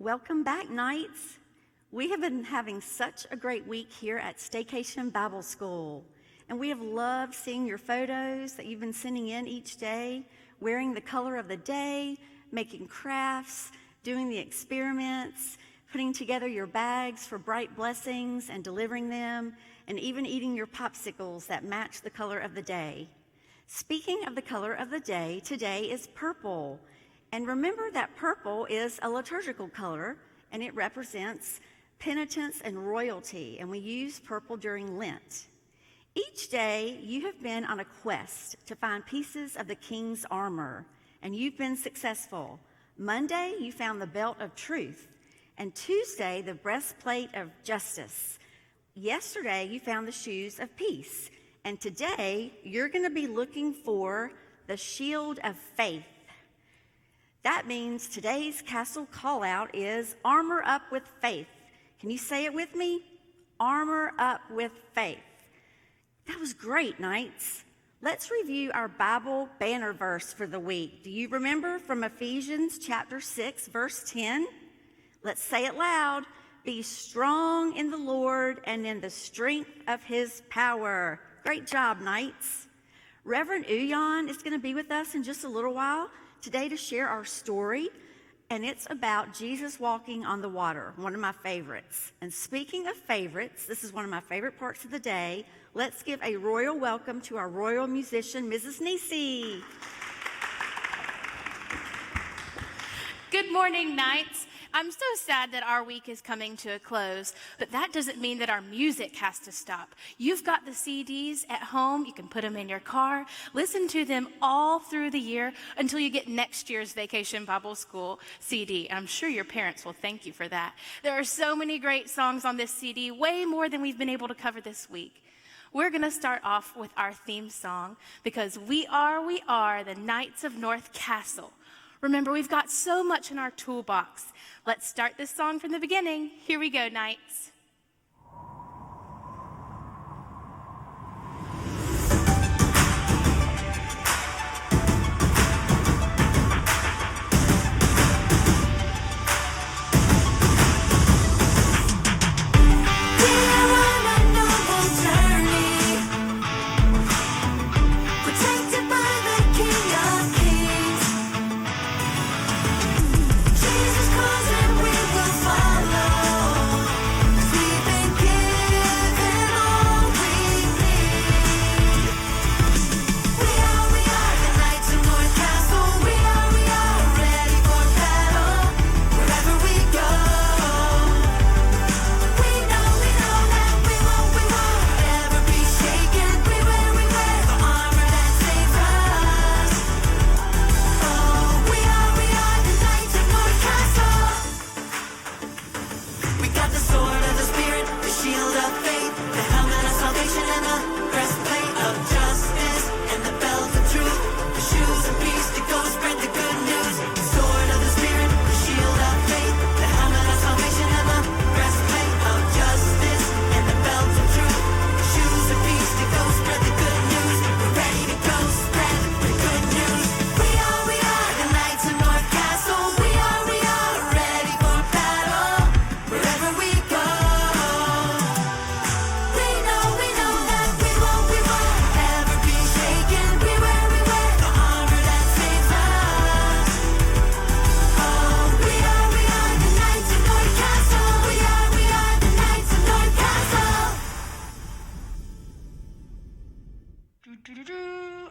Welcome back, Knights. We have been having such a great week here at Staycation Bible School, and we have loved seeing your photos that you've been sending in each day, wearing the color of the day, making crafts, doing the experiments, putting together your bags for bright blessings and delivering them, and even eating your popsicles that match the color of the day. Speaking of the color of the day, today is purple. And remember that purple is a liturgical color, and it represents penitence and royalty, and we use purple during Lent. Each day, you have been on a quest to find pieces of the king's armor, and you've been successful. Monday, you found the belt of truth, and Tuesday, the breastplate of justice. Yesterday, you found the shoes of peace, and today, you're going to be looking for the shield of faith. That means today's castle call out is armor up with faith. Can you say it with me? Armor up with faith. That was great, Knights. Let's review our Bible banner verse for the week. Do you remember from Ephesians chapter 6, verse 10? Let's say it loud. Be strong in the Lord and in the strength of his power. Great job, Knights. Reverend Uyan is going to be with us in just a little while today to share our story, and it's about Jesus walking on the water, one of my favorites. And speaking of favorites, this is one of my favorite parts of the day. Let's give a royal welcome to our royal musician, Mrs. Nisi. Good morning, Knights. I'm so sad that our week is coming to a close, but that doesn't mean that our music has to stop. You've got the CDs at home. You can put them in your car. Listen to them all through the year until you get next year's Vacation Bible School CD. I'm sure your parents will thank you for that. There are so many great songs on this CD, way more than we've been able to cover this week. We're going to start off with our theme song because we are the Knights of North Castle. Remember, we've got so much in our toolbox. Let's start this song from the beginning. Here we go, Knights.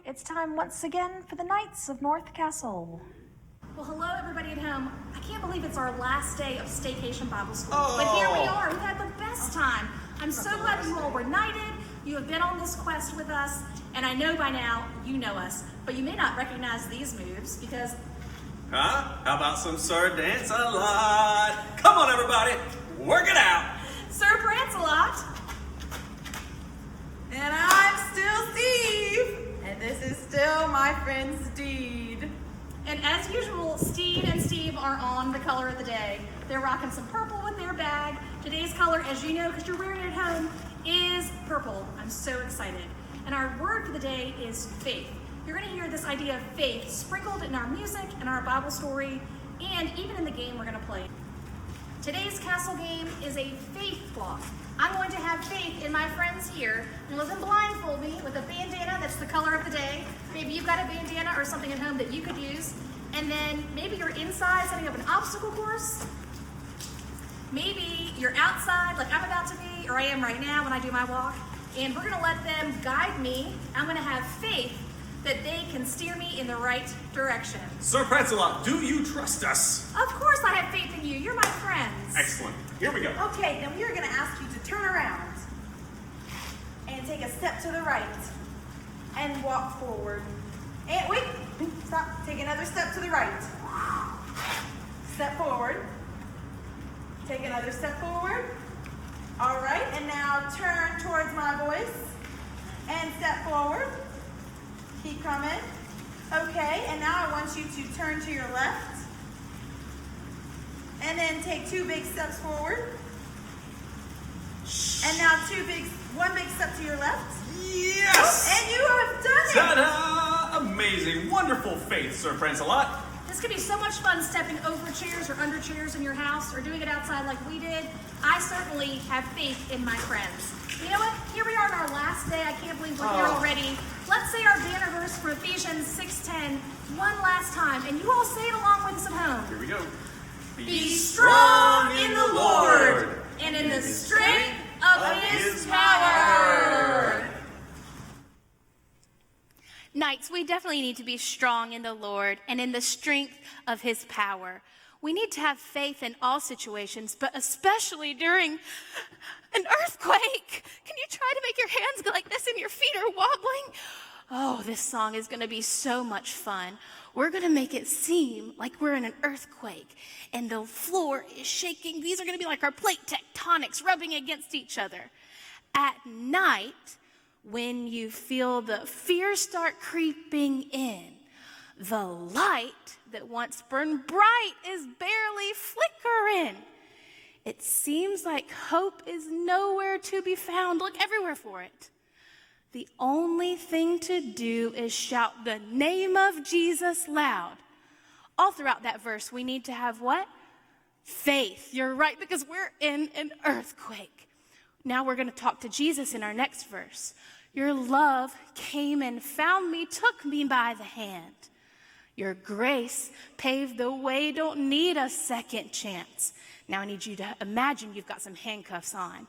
It's time once again for the Knights of North Castle. Well, hello everybody at home. I can't believe it's our last day of Staycation Bible School. But here we are. We've had the best time. I'm so glad you all were knighted. You have been on this quest with us. And I know by now you know us. But you may not recognize these moves because... Huh? How about some Sir Dance-a-Lot? Come on, everybody. Work it out. Sir Prance-a-Lot. And I'm still Steve. And this is still my friend Steed. And as usual, Steed and Steve are on the color of the day. They're rocking some purple with their bag. Today's color, as you know, because you're wearing it at home, is purple. I'm so excited. And our word for the day is faith. You're going to hear this idea of faith sprinkled in our music and our Bible story, and even in the game we're going to play. Today's castle game is a faith block. I'm going to have faith in my friends here and let them blindfold me with a bandana that's the color of the day. Maybe you've got a bandana or something at home that you could use. And then maybe you're inside setting up an obstacle course. Maybe you're outside like I'm about to be, or I am right now when I do my walk. And we're gonna let them guide me. I'm gonna have faith that they can steer me in the right direction. Sir Prancelot, do you trust us? Of course I have faith in you. You're my friends. Excellent. Here we go. Okay, then we are going to ask you to turn around and take a step to the right and walk forward. And wait, stop. Take another step to the right. Step forward. Take another step forward. All right, and now turn towards my voice and step forward. Keep coming. Okay, and now I want you to turn to your left. And then take 2 big steps forward. And now one big step to your left. Yes! And you have done it! Ta-da! Amazing, wonderful faith, Sir Prancelot. This could be so much fun stepping over chairs or under chairs in your house or doing it outside like we did. I certainly have faith in my friends. You know what? Here we are on our last day. I can't believe we're here already. Let's say our banner verse from Ephesians 6:10 one last time. And you all say it along with us at home. Here we go. Be strong in the Lord and in the strength of his power. Knights, we definitely need to be strong in the Lord and in the strength of his power. We need to have faith in all situations, but especially during an earthquake. Can you try to make your hands go like this and your feet are wobbling? Oh, this song is going to be so much fun. We're going to make it seem like we're in an earthquake and the floor is shaking. These are going to be like our plate tectonics rubbing against each other. At night, when you feel the fear start creeping in, the light that once burned bright is barely flickering. It seems like hope is nowhere to be found. Look everywhere for it. The only thing to do is shout the name of Jesus loud. All throughout that verse, we need to have what? Faith. You're right, because we're in an earthquake. Now we're going to talk to Jesus in our next verse. Your love came and found me, took me by the hand. Your grace paved the way, don't need a second chance. Now I need you to imagine you've got some handcuffs on.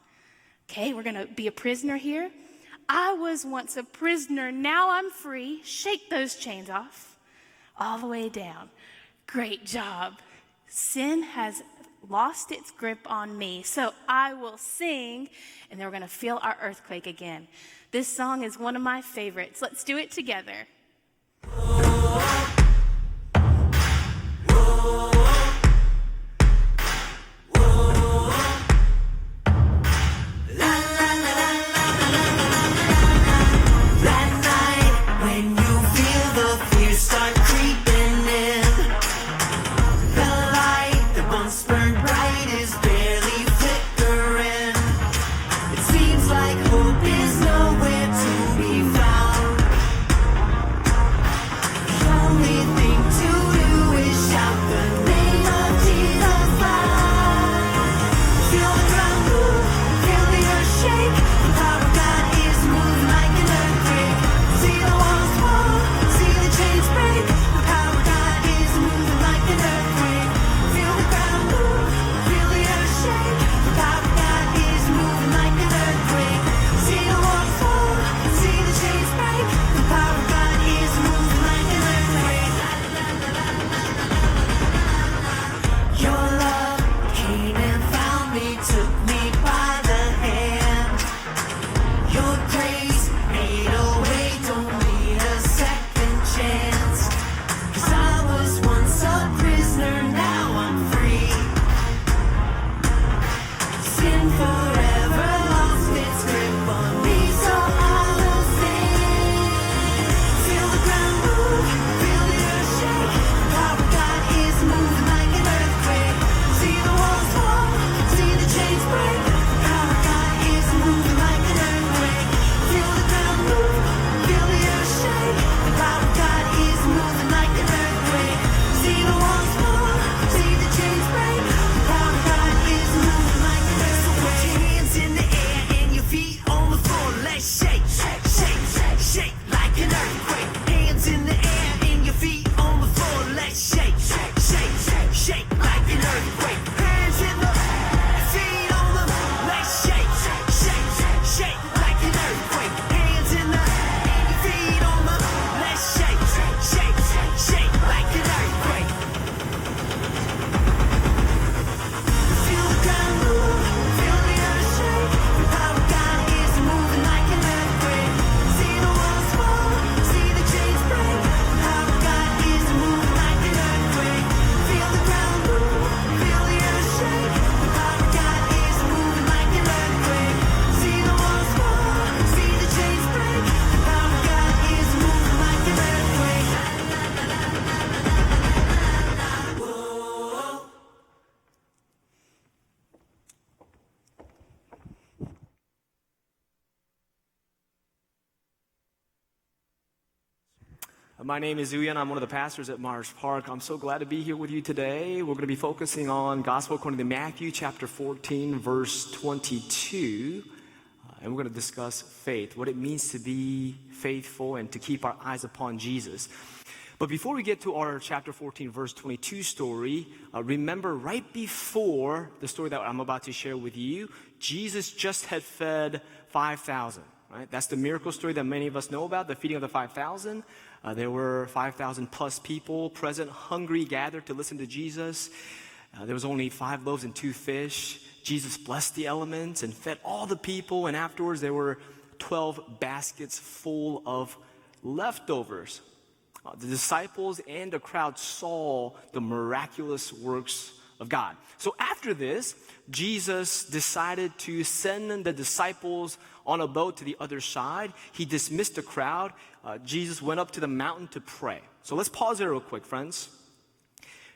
Okay, we're going to be a prisoner here. I was once a prisoner, now I'm free. Shake those chains off, all the way down. Great job. Sin has lost its grip on me, so I will sing, and then we're going to feel our earthquake again. This song is one of my favorites. Let's do it together. My name is Uyan. I'm one of the pastors at Myers Park. I'm so glad to be here with you today. We're going to be focusing on Gospel according to Matthew chapter 14, verse 22. And we're going to discuss faith, what it means to be faithful and to keep our eyes upon Jesus. But before we get to our chapter 14, verse 22 story, remember right before the story that I'm about to share with you, Jesus just had fed 5,000, right? That's the miracle story that many of us know about, the feeding of the 5,000. There were 5,000 plus people present, hungry, gathered to listen to Jesus. There was only 5 loaves and 2 fish. Jesus blessed the elements and fed all the people, and afterwards there were 12 baskets full of leftovers. The disciples and the crowd saw the miraculous works of God. So after this, Jesus decided to send the disciples on a boat to the other side. He dismissed the crowd. Jesus went up to the mountain to pray. So let's pause there real quick, friends.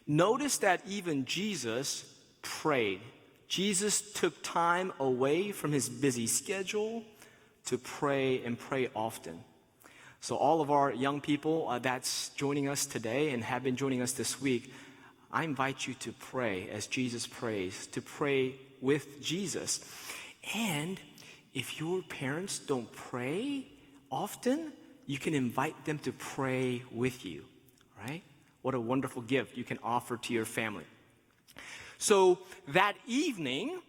Notice that even Jesus prayed. Jesus took time away from his busy schedule to pray and pray often. So all of our young people that's joining us today and have been joining us this week, I invite you to pray as Jesus prays, to pray with Jesus. And if your parents don't pray often, you can invite them to pray with you, right? What a wonderful gift you can offer to your family. So that evening,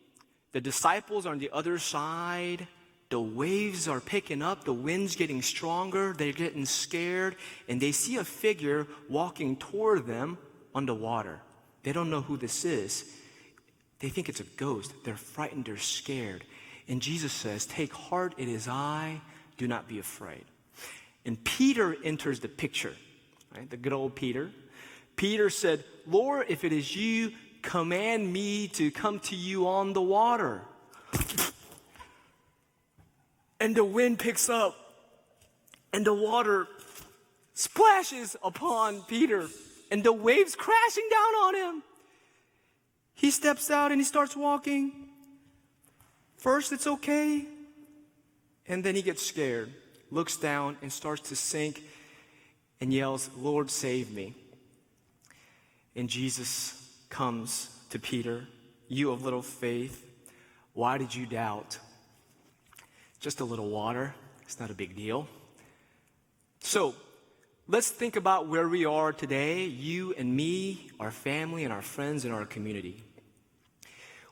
the disciples are on the other side. The waves are picking up, the wind's getting stronger, they're getting scared, and they see a figure walking toward them on the water. They don't know who this is. They think it's a ghost. They're frightened, they're scared. And Jesus says, "Take heart, it is I, do not be afraid." And Peter enters the picture, right? The good old Peter. Peter said, "Lord, if it is you, command me to come to you on the water." And the wind picks up, and the water splashes upon Peter, and the waves crashing down on him. He steps out and he starts walking. First, it's okay, and then he gets scared, looks down and starts to sink and yells, "Lord, save me." And Jesus comes to Peter, "You of little faith, why did you doubt?" Just a little water. It's not a big deal. So let's think about where we are today, you and me, our family, and our friends in our community.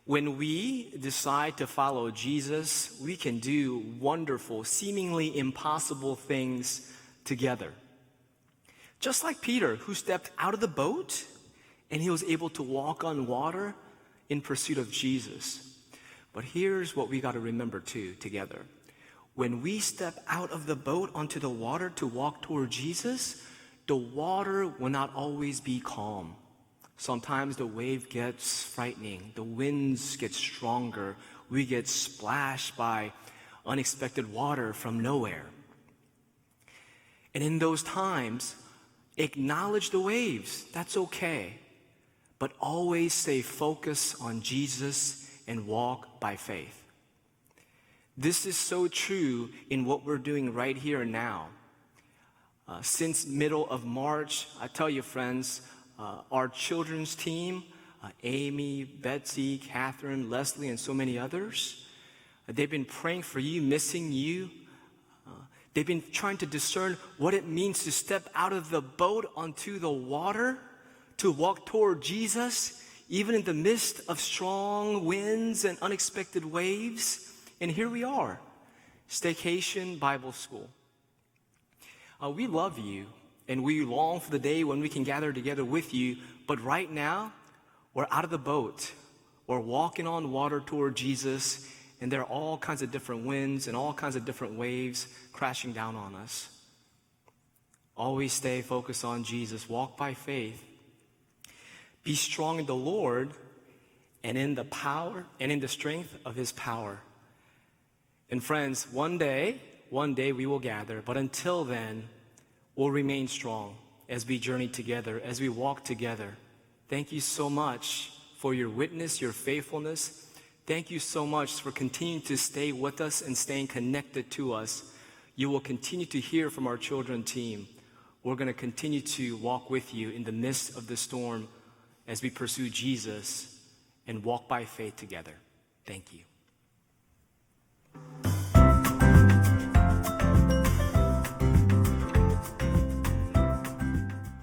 When we decide to follow Jesus, we can do wonderful, seemingly impossible things together. Just like Peter, who stepped out of the boat and he was able to walk on water in pursuit of Jesus. But here's what we got to remember too, together. When we step out of the boat onto the water to walk toward Jesus, the water will not always be calm. Sometimes the wave gets frightening, the winds get stronger, we get splashed by unexpected water from nowhere. And in those times, acknowledge the waves, that's okay. But always stay focused on Jesus and walk by faith. This is so true in what we're doing right here and now. Since middle of March, I tell you friends, our children's team, Amy, Betsy, Catherine, Leslie, and so many others, they've been praying for you, missing you. They've been trying to discern what it means to step out of the boat onto the water, to walk toward Jesus, even in the midst of strong winds and unexpected waves. And here we are, Staycation Bible School. We love you, and we long for the day when we can gather together with you. But right now, we're out of the boat. We're walking on water toward Jesus, and there are all kinds of different winds and all kinds of different waves crashing down on us. Always stay focused on Jesus. Walk by faith. Be strong in the Lord and in the power and in the strength of his power. And friends, one day we will gather, but until then, we'll remain strong as we journey together, as we walk together. Thank you so much for your witness, your faithfulness. Thank you so much for continuing to stay with us and staying connected to us. You will continue to hear from our children team. we're going to continue to walk with you in the midst of the storm as we pursue Jesus and walk by faith together. Thank you.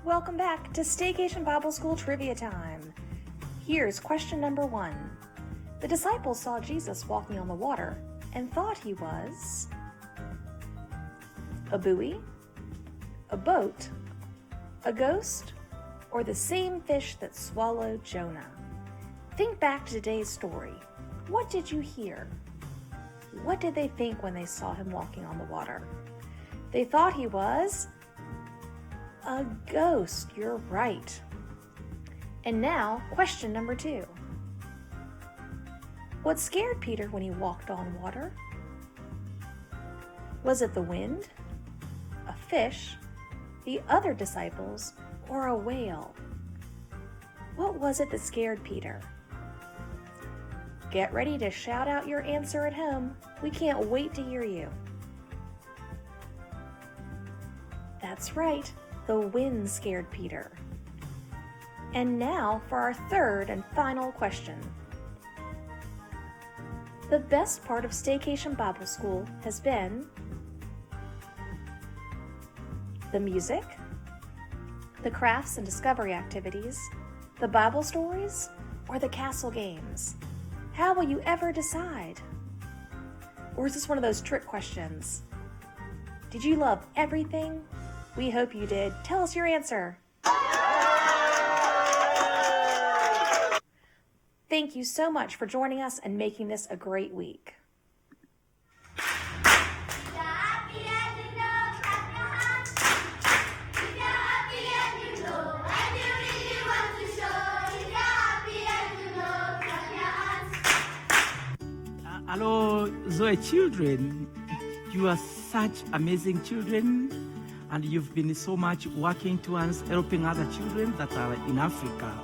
Welcome back to Staycation Bible School Trivia Time. Here's question number 1. The disciples saw Jesus walking on the water and thought he was a buoy, a boat, a ghost, or the same fish that swallowed Jonah. Think back to today's story. What did you hear? What did they think when they saw him walking on the water? They thought he was a ghost. You're right. And now, question number 2. What scared Peter when he walked on water? Was it the wind, a fish, the other disciples, or a whale? What was it that scared Peter? Get ready to shout out your answer at home. We can't wait to hear you. That's right, the wind scared Peter. And now for our third and final question. The best part of Staycation Bible School has been the music, the crafts and discovery activities, the Bible stories, or the castle games. How will you ever decide? Or is this one of those trick questions? Did you love everything? We hope you did. Tell us your answer. Thank you so much for joining us and making this a great week. Hello, Zoe children. You are such amazing children, and you've been so much working towards helping other children that are in Africa.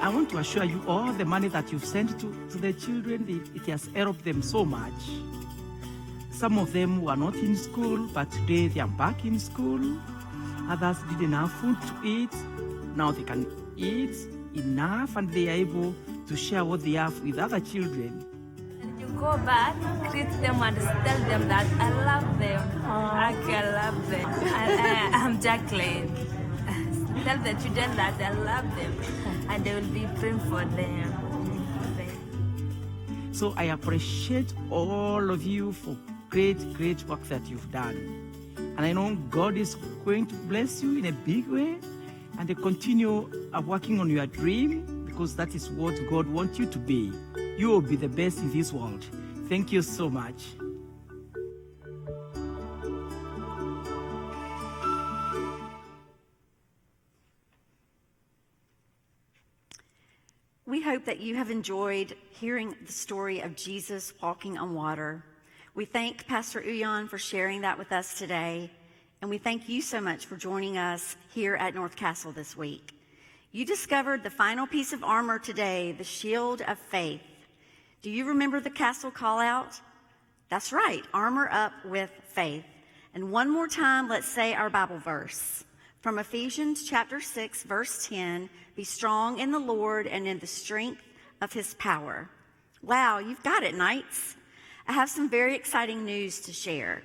I want to assure you all the money that you've sent to the children, it has helped them so much. Some of them were not in school, but today they are back in school. Others didn't have food to eat. Now they can eat enough, and they are able to share what they have with other children. You go back, greet them and tell them that I love them. I love them. I'm Jacqueline. Tell the children that I love them and they will be praying for them. So I appreciate all of you for great work that you've done. And I know God is going to bless you in a big way and to continue working on your dream, because that is what God wants you to be. You will be the best in this world. Thank you so much. We hope that you have enjoyed hearing the story of Jesus walking on water. We thank Pastor Uyan for sharing that with us today, and we thank you so much for joining us here at North Castle this week. You discovered the final piece of armor today, the shield of faith. Do you remember the castle call out? That's right, armor up with faith. And one more time, let's say our Bible verse. From Ephesians chapter 6, verse 10, be strong in the Lord and in the strength of his power. Wow, you've got it, Knights. I have some very exciting news to share.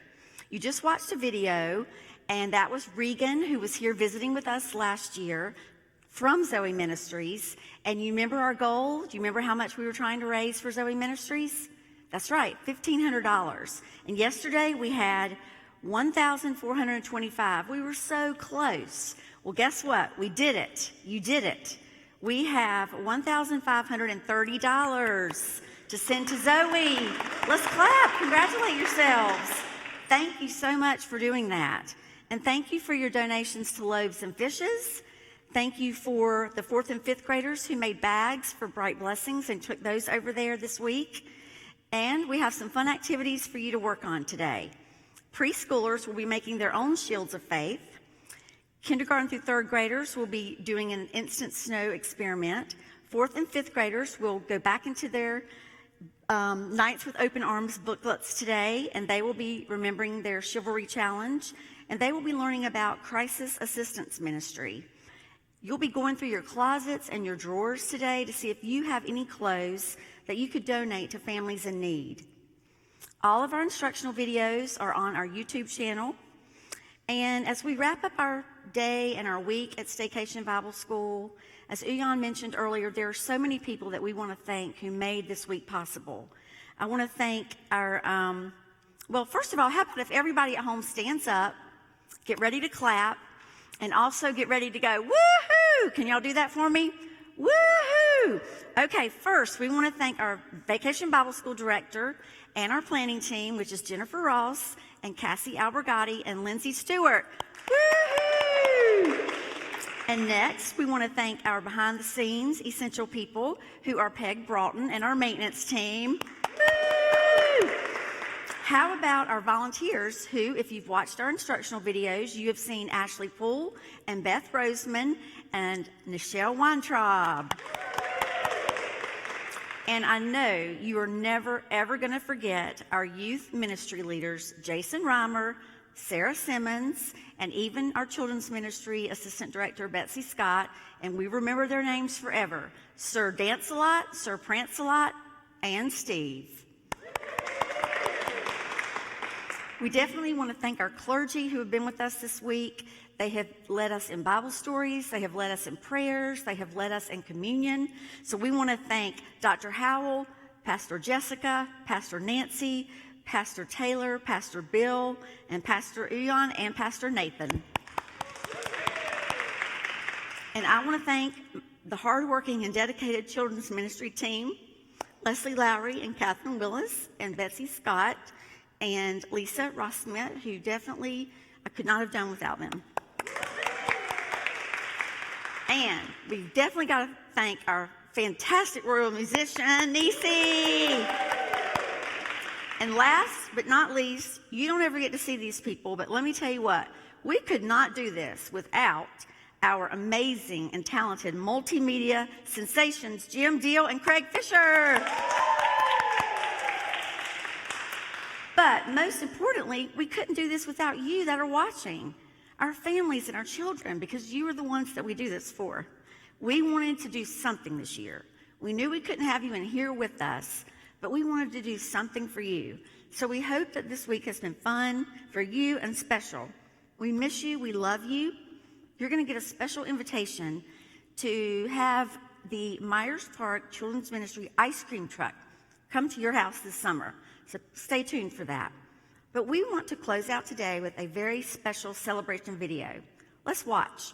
You just watched a video, and that was Regan, who was here visiting with us last year from Zoe Ministries. And you remember our goal? Do you remember how much we were trying to raise for Zoe Ministries? That's right, $1,500. And yesterday we had $1,425. We were so close. Well, guess what? We did it. You did it. We have $1,530 to send to Zoe. Let's clap. Congratulate yourselves. Thank you so much for doing that. And thank you for your donations to Loaves and Fishes. Thank you for the 4th and 5th graders who made bags for Bright Blessings and took those over there this week. And we have some fun activities for you to work on today. Preschoolers will be making their own shields of faith. Kindergarten through 3rd graders will be doing an instant snow experiment. 4th and 5th graders will go back into their Nights with Open Arms booklets today, and they will be remembering their chivalry challenge. and they will be learning about crisis assistance ministry. You'll be going through your closets and your drawers today to see if you have any clothes that you could donate to families in need. All of our instructional videos are on our YouTube channel. And as we wrap up our day and our week at Staycation Bible School, as Uyan mentioned earlier, there are so many people that we want to thank who made this week possible. I want to thank our, well, first of all, how about if everybody at home stands up, get ready to clap, and also get ready to go, woohoo! Can y'all do that for me? Woohoo! Okay, first, we want to thank our Vacation Bible School director and our planning team, which is Jennifer Ross and Cassie Albergati and Lindsay Stewart. Woohoo! And next, we want to thank our behind-the-scenes essential people who are Peg Broughton and our maintenance team. Woo! How about our volunteers who, if you've watched our instructional videos, you have seen Ashley Poole and Beth Roseman and Nichelle Weintraub. And I know you are never, ever going to forget our youth ministry leaders, Jason Reimer, Sarah Simmons, and even our children's ministry assistant director, Betsy Scott, and we remember their names forever, Sir Dance-A-Lot, Sir Prance-A-Lot, and Steve. We definitely want to thank our clergy who have been with us this week. They have led us in Bible stories. They have led us in prayers. They have led us in communion. So we want to thank Dr. Howell, Pastor Jessica, Pastor Nancy, Pastor Taylor, Pastor Bill, and Pastor Uyan, and Pastor Nathan. And I want to thank the hardworking and dedicated children's ministry team, Leslie Lowry and Catherine Willis and Betsy Scott, and Lisa Rossmith, who definitely I could not have done without them. And we've definitely got to thank our fantastic royal musician, Nisi. And last but not least, you don't ever get to see these people, but let me tell you what, we could not do this without our amazing and talented multimedia sensations, Jim Deal and Craig Fisher. But most importantly, we couldn't do this without you that are watching, our families and our children, because you are the ones that we do this for. We wanted to do something this year. We knew we couldn't have you in here with us, but we wanted to do something for you. So we hope that this week has been fun for you and special. We miss you. We love you. You're going to get a special invitation to have the Myers Park Children's Ministry ice cream truck come to your house this summer. So stay tuned for that. But we want to close out today with a very special celebration video. Let's watch.